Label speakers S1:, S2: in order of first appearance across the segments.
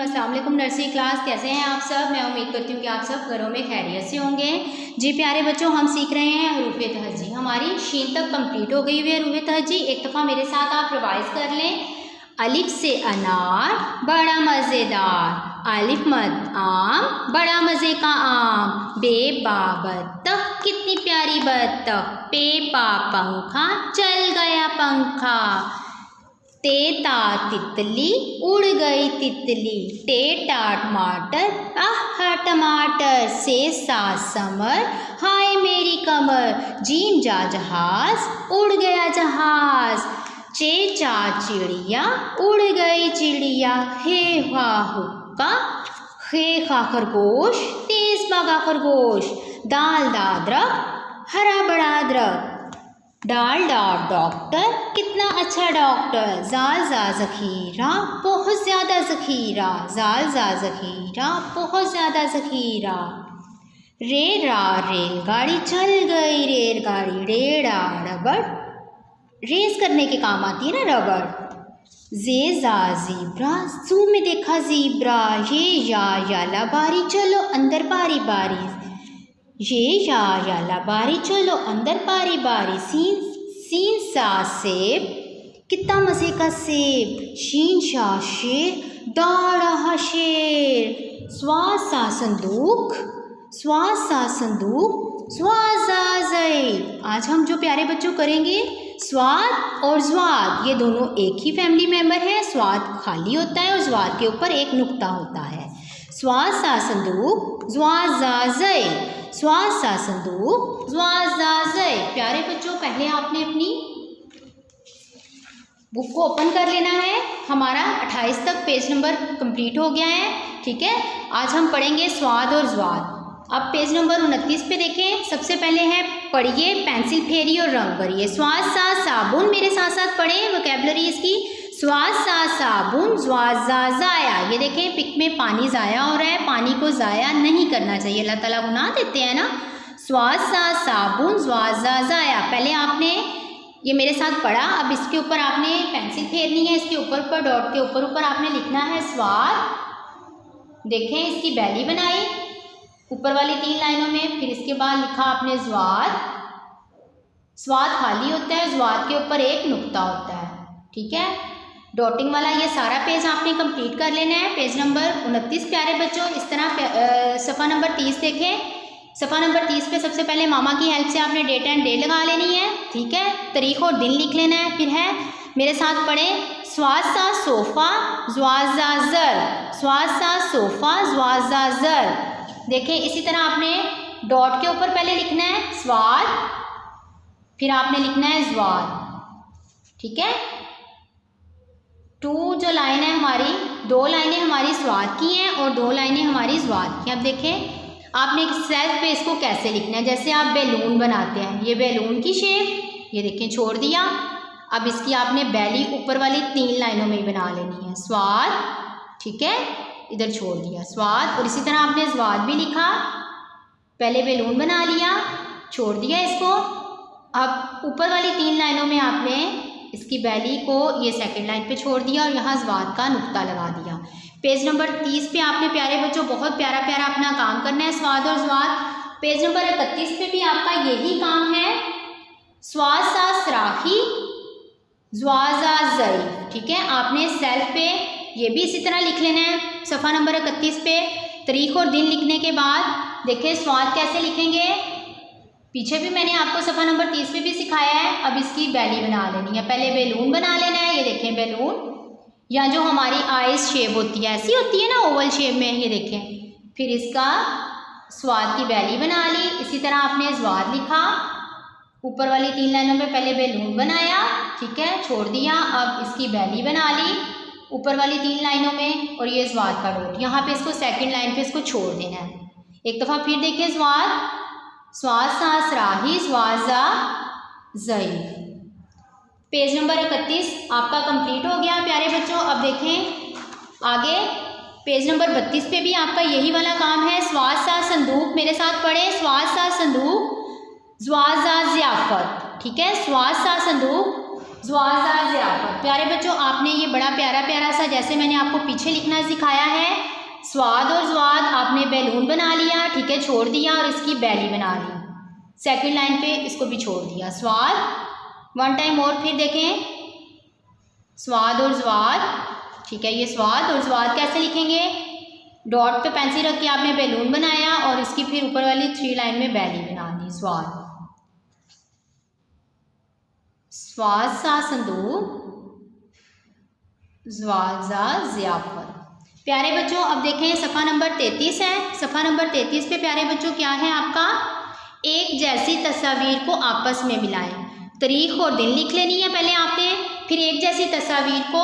S1: अस्सलाम वालेकुम nursery class, कैसे हैं आप सब। मैं उम्मीद करती हूँ कि आप सब घरों में खैरियत से होंगे। जी प्यारे बच्चों, हम सीख रहे हैं हरूफ तहजी। हमारी शीन तक कंप्लीट हो गई हुई है हरूफ तहजी। एक दफ़ा मेरे साथ आप रिवाइज कर लें। अलिफ से अनार बड़ा मज़ेदार, अलिफ मद आम बड़ा मज़े का आम, बे बा बत्तख कितनी प्यारी बत्तख, पे पा पंखा चल गया पंखा, ते ता तितली उड़ गई तितली, टे टा टमाटर आह टमाटर, से सा समर हाय मेरी कमर, जीम जा जहाज उड़ गया जहाज, चे चा चिड़िया उड़ गई चिड़िया, हे हा हुक्का हे खा खरगोश तेज भागा खरगोश, दाल दादरक हरा बड़ा दरख्त, डाल डाल डॉक्टर कितना अच्छा डॉक्टर, जाल जा ज़ख़ीरा बहुत ज़्यादा ज़ख़ीरा, जाल जा ज़ख़ीरा बहुत ज़्यादा ज़ख़ीरा, रे रा रेलगाड़ी चल गई रेलगाड़ी, रेड़ा रबड़ रेस करने के काम आती है ना रबड़, जे जा ज़ीब्रा जू में देखा ज़ीब्रा, ये या बारी चलो अंदर बारी बारी, ये या बारी चलो अंदर बारी बारी, सीन सा सेब कितना मज़े का सेब, शीन शाह शेर दौड़ रहा शेर, स्वाद सा संदूक स्वाद सा संदूक स्वाद ज़ई। आज हम जो प्यारे बच्चों करेंगे स्वाद और ज़्वाद, ये दोनों एक ही फैमिली मेम्बर है। स्वाद खाली होता है और ज़्वाद के ऊपर एक नुक्ता होता है। स्वाद सा संदूक ज़्वाद ज़ई, स्वाद सा संदूक ज़्वाद ज़ई। प्यारे बच्चों, पहले आपने अपनी बुक को ओपन कर लेना है। हमारा 28 तक पेज नंबर कंप्लीट हो गया है। ठीक है, आज हम पढ़ेंगे स्वाद और ज़्वाद। अब पेज नंबर 29 पे देखें। सबसे पहले है पढ़िए, पेंसिल फेरिए और रंग भरिए। स्वाद सा साबुन, मेरे साथ साथ पढ़ें वोकैबुलरी इसकी। स्वाद सा साबुन ज़्वाद ज़ाया। ये देखें पिक में पानी ज़ाया हो रहा है, पानी को ज़ाया नहीं करना चाहिए, अल्लाह ताला गुनाह देते हैं ना। स्वाद सा साबुन ज़्वाद ज़ाया। पहले आपने ये मेरे साथ पढ़ा, अब इसके ऊपर आपने पेंसिल फेरनी है। इसके ऊपर डॉट के ऊपर आपने लिखना है स्वाद। देखें इसकी बैली बनाई ऊपर वाली 3 लाइनों में, फिर इसके बाद लिखा आपने ज़्वाद। स्वाद खाली होता है, ज़्वाद के ऊपर एक नुक्ता होता है। ठीक है, डॉटिंग वाला ये सारा पेज आपने कंप्लीट कर लेना है। पेज नंबर 29 प्यारे बच्चों। इस तरह सफ़ा नंबर 30 देखें। सफ़ा नंबर 30 पे सबसे पहले मामा की हेल्प से आपने डेट एंड डे लगा लेनी है। ठीक है, तारीख और दिन लिख लेना है। फिर है मेरे साथ पढ़ें, स्वाद सा सोफ़ा ज़्वाद ज़र, स्वाद सा सोफ़ा ज़्वाद ज़र। देखें इसी तरह आपने डॉट के ऊपर पहले लिखना है स्वाद, फिर आपने लिखना है ज़्वाद। ठीक है, 2 जो लाइन है हमारी, 2 लाइनें हमारी स्वाद की हैं और 2 लाइनें हमारी ज़्वाद की। अब देखें आपने सेल्फ पे इसको कैसे लिखना है। जैसे आप बैलून बनाते हैं, ये बैलून की शेप, ये देखें छोड़ दिया। अब इसकी आपने बैली ऊपर वाली 3 लाइनों में ही बना लेनी है। स्वाद, ठीक है, इधर छोड़ दिया स्वाद। और इसी तरह आपने ज़्वाद भी लिखा, पहले बैलून बना लिया, छोड़ दिया इसको। अब ऊपर वाली 3 लाइनों में आपने इसकी बैली को ये सेकंड लाइन पे छोड़ दिया और यहाँ ज़्वाद का नुक्ता लगा दिया। पेज नंबर 30 पे आपने प्यारे बच्चों बहुत प्यारा प्यारा अपना काम करना है, स्वाद और ज़्वाद। पेज नंबर 31 पे भी आपका यही काम है, स्वाद सा सराही ज़्वाद ज़ई। ठीक है, आपने सेल्फ पे ये भी इसी तरह लिख लेना है। सफ़ा नंबर 31 पे तारीख और दिन लिखने के बाद देखें स्वाद कैसे लिखेंगे। पीछे भी मैंने आपको सफ़ा नंबर 30 पे भी सिखाया है। अब इसकी बैली बना लेनी है। पहले बैलून बना लेना है, ये देखें बैलून, या जो हमारी आइस शेप होती है ऐसी होती है ना ओवल शेप में, ये देखें। फिर इसका स्वाद की बैली बना ली। इसी तरह आपने ज़्वाद लिखा, ऊपर वाली 3 लाइनों में पहले बैलून बनाया, ठीक है, छोड़ दिया। अब इसकी बैली बना ली ऊपर वाली 3 लाइनों में और ये ज़्वाद का डॉट, यहाँ पे इसको सेकंड लाइन पे इसको छोड़ देना है। एक दफ़ा फिर देखिए ज़्वाद, स्वाद सा सराही ज़्वाद ज़ई। पेज नंबर 31 आपका कंप्लीट हो गया प्यारे बच्चों। अब देखें आगे पेज नंबर 32 पे भी आपका यही वाला काम है। स्वाद सा संदूक, मेरे साथ पढ़े, स्वाद सा संदूक ज़्वाद ज़ियाफ़त। ठीक है, स्वाद सा संदूक ज़्वाज़ा ज़ियाफ़त। प्यारे बच्चों आपने ये बड़ा प्यारा प्यारा सा, जैसे मैंने आपको पीछे लिखना सिखाया है, स्वाद और ज़्वाद आपने बैलून बना लिया, ठीक है, छोड़ दिया, और इसकी बैली बना ली। सेकंड लाइन पे इसको भी छोड़ दिया। स्वाद, वन टाइम और फिर देखें, स्वाद और ज़्वाद, ठीक है, ये स्वाद और ज़्वाद कैसे लिखेंगे, डॉट पे पेंसिल रख के आपने बैलून बनाया और इसकी फिर ऊपर वाली 3 लाइन में बैली बना दी। स्वाद, स्वाद सा संदूक, ज़्वाज़ा ज़ियाफ़त। प्यारे बच्चों अब देखें सफ़ा नंबर 33 है। सफ़ा नंबर 33 पे प्यारे बच्चों क्या है आपका, एक जैसी तस्वीर को आपस में मिलाएं। तारीख और दिन लिख लेनी है पहले आपने, फिर एक जैसी तस्वीर को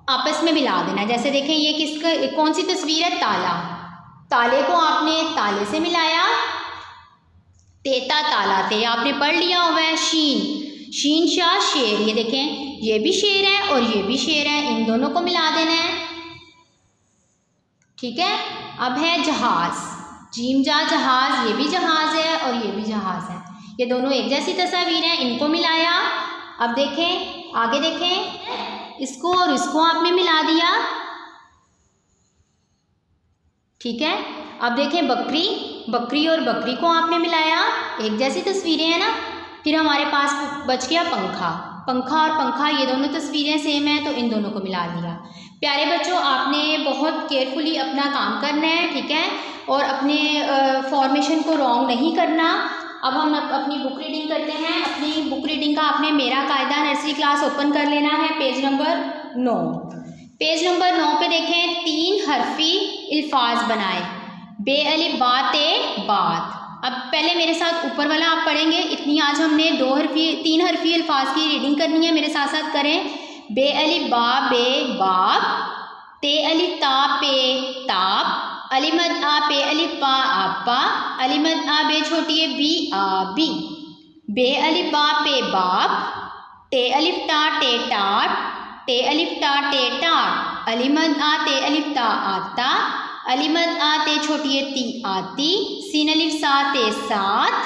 S1: आपस में मिला देना। जैसे देखें ये किसका, कौन सी तस्वीर है, ताला, ताले को आपने ताले से मिलाया, तेता ताला ते आपने पढ़ लिया हुआ है। शीन, शीन शाह शेर, ये देखें ये भी शेर है और ये भी शेर है, इन दोनों को मिला देना है, ठीक है। अब है जहाज़, जीम जा जहाज़, ये भी जहाज़ है और ये भी जहाज़ है, ये दोनों एक जैसी तस्वीर हैं, इनको मिलाया। अब देखें आगे देखें, इसको और इसको आपने मिला दिया, ठीक है। अब देखें बकरी, बकरी और बकरी को आपने मिलाया, एक जैसी तस्वीरें हैं ना। फिर हमारे पास बच गया पंखा, पंखा और पंखा ये दोनों तस्वीरें सेम हैं, तो इन दोनों को मिला दिया। प्यारे बच्चों आपने बहुत केयरफुली अपना काम करना है, ठीक है, और अपने फॉर्मेशन को रॉन्ग नहीं करना। अब हम अपनी बुक रीडिंग करते हैं। अपनी बुक रीडिंग का आपने मेरा कायदा नर्सरी क्लास ओपन कर लेना है, पेज नंबर 9। पेज नंबर 9 पे देखें, 3 हरफी अल्फाज बनाए, बे अलिफ बा ते बात। अब पहले मेरे साथ ऊपर वाला आप पढ़ेंगे, इतनी आज हमने 3 हरफी अल्फाज की रीडिंग करनी है, मेरे साथ साथ करें। बे अलिफ बा बे बाब, ते अलिफ ता पे ताप, अलिमद आ पे अलिफ पा आपा, अलिमद आ बे छोटी है बी आबी, बे अलिफ बा पे बाप, टे अलिफ टा टे टाट, टे अलिफ टा टे टाट, अलिमद आ ते अलिफ ता आता, अलिमद आ ते छोटी है ती आती, सीन अलिफ सा ते साथ,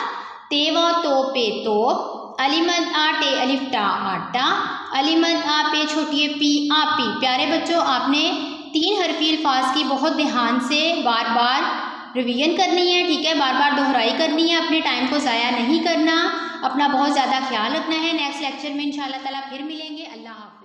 S1: ते व तो पे तोप, अलिमद आ टे अलिफ टा आटा, अलिमद आ पे छोटी है पी आपी। प्यारे बच्चों आपने 3 हरफी अल्फाज की बहुत ध्यान से बार बार रिवीजन करनी है, ठीक है, बार बार दोहराई करनी है, अपने टाइम को ज़ाया नहीं करना, अपना बहुत ज़्यादा ख्याल रखना है। नेक्स्ट लेक्चर में इंशाल्लाह ताला फिर मिलेंगे। अल्लाह हाफ़िज़।